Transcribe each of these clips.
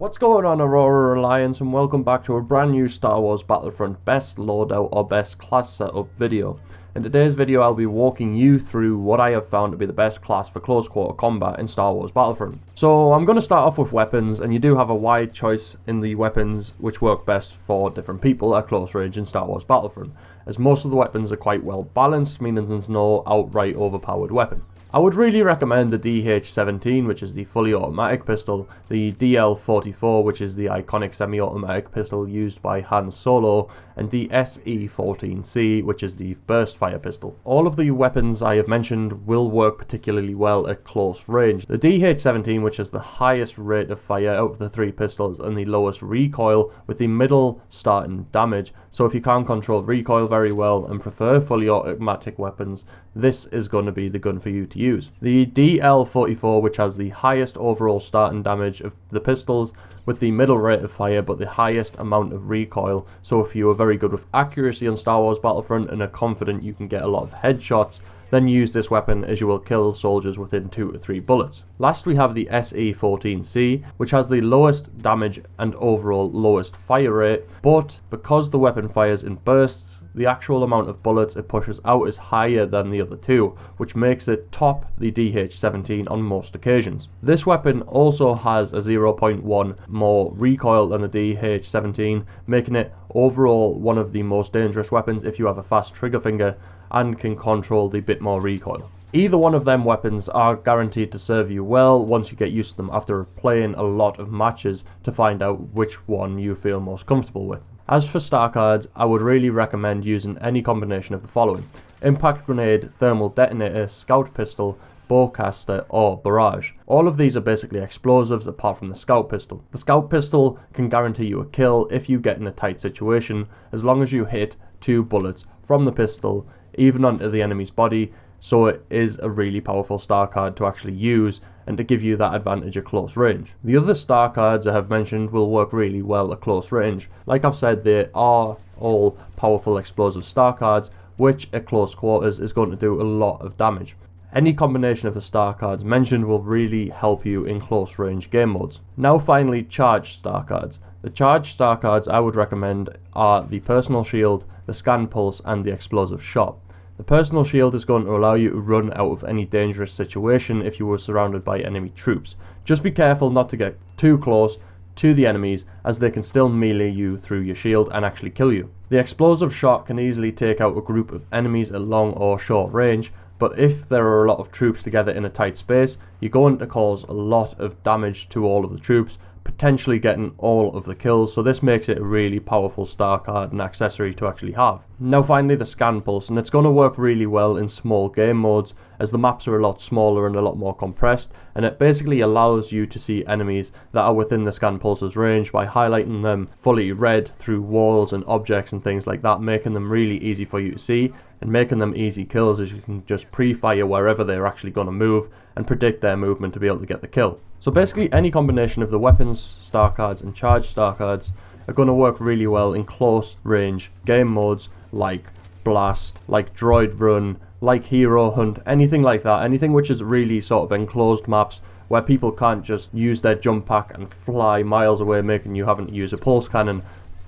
What's going on, Aurora Alliance, and welcome back to a brand new Star Wars Battlefront best loadout or best class setup video. In today's video I'll be walking you through what I have found to be the best class for close quarter combat in Star Wars Battlefront. So I'm going to start off with weapons, and you do have a wide choice in the weapons which work best for different people at close range in Star Wars Battlefront, as most of the weapons are quite well balanced, meaning there's no outright overpowered weapon. I would really recommend the DH-17, which is the fully automatic pistol, the DL-44, which is the iconic semi-automatic pistol used by Han Solo, and the SE-14C, which is the burst fire pistol. All of the weapons I have mentioned will work particularly well at close range. The DH-17, which has the highest rate of fire out of the three pistols and the lowest recoil with the middle starting damage, so if you can't control recoil very well and prefer fully automatic weapons, this is going to be the gun for you to use. The DL-44, which has the highest overall starting damage of the pistols with the middle rate of fire but the highest amount of recoil, so if you are very good with accuracy on Star Wars Battlefront and are confident you can get a lot of headshots, then use this weapon as you will kill soldiers within 2 to 3 bullets. Last we have the SE-14C, which has the lowest damage and overall lowest fire rate, but because the weapon fires in bursts, the actual amount of bullets it pushes out is higher than the other two, which makes it top the DH-17 on most occasions. This weapon also has a 0.1 more recoil than the DH-17, making it overall one of the most dangerous weapons if you have a fast trigger finger and can control the bit more recoil. Either one of them weapons are guaranteed to serve you well once you get used to them after playing a lot of matches to find out which one you feel most comfortable with. As for star cards, I would really recommend using any combination of the following: impact grenade, thermal detonator, scout pistol, bowcaster, or barrage. All of these are basically explosives apart from the scout pistol. The scout pistol can guarantee you a kill if you get in a tight situation, as long as you hit 2 bullets from the pistol even onto the enemy's body, so it is a really powerful star card to actually use and to give you that advantage at close range. The other star cards I have mentioned will work really well at close range. Like I've said, they are all powerful explosive star cards, which at close quarters is going to do a lot of damage. Any combination of the star cards mentioned will really help you in close range game modes. Now finally, charged star cards. The charged star cards I would recommend are the personal shield, the scan pulse, and the explosive shot. The personal shield is going to allow you to run out of any dangerous situation if you were surrounded by enemy troops. Just be careful not to get too close to the enemies, as they can still melee you through your shield and actually kill you. The explosive shot can easily take out a group of enemies at long or short range, but if there are a lot of troops together in a tight space, you're going to cause a lot of damage to all of the troops, potentially getting all of the kills, so this makes it a really powerful star card and accessory to actually have. Now finally, the scan pulse, and it's going to work really well in small game modes as the maps are a lot smaller and a lot more compressed, and it basically allows you to see enemies that are within the scan pulse's range by highlighting them fully red through walls and objects and things like that, making them really easy for you to see and making them easy kills, as you can just pre-fire wherever they're actually going to move and predict their movement to be able to get the kill. So basically any combination of the weapons star cards and charged star cards are going to work really well in close range game modes like Blast, like Droid Run, like Hero Hunt, anything like that, anything which is really sort of enclosed maps where people can't just use their jump pack and fly miles away, making you having to use a pulse cannon.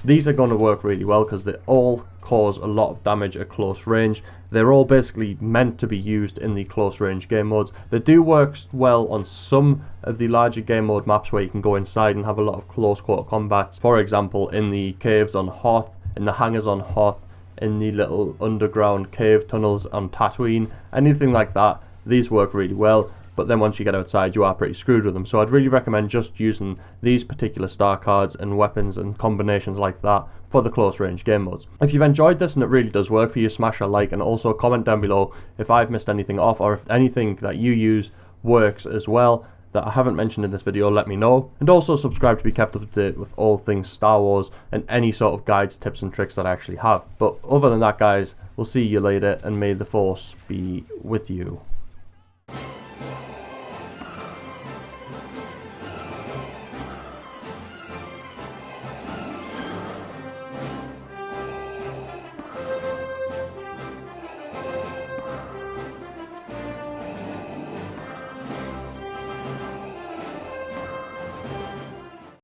These are going to work really well because they all cause a lot of damage at close range. They're all basically meant to be used in the close range game modes. They do work well on some of the larger game mode maps where you can go inside and have a lot of close quarter combats. For example, in the caves on Hoth, in the hangars on Hoth, in the little underground cave tunnels on Tatooine, anything like that. These work really well. But then once you get outside, you are pretty screwed with them. So I'd really recommend just using these particular star cards and weapons and combinations like that for the close range game modes. If you've enjoyed this and it really does work for you, smash a like and also comment down below if I've missed anything off, or if anything that you use works as well that I haven't mentioned in this video, let me know. And also subscribe to be kept up to date with all things Star Wars and any sort of guides, tips and tricks that I actually have. But other than that, guys, we'll see you later, and may the Force be with you.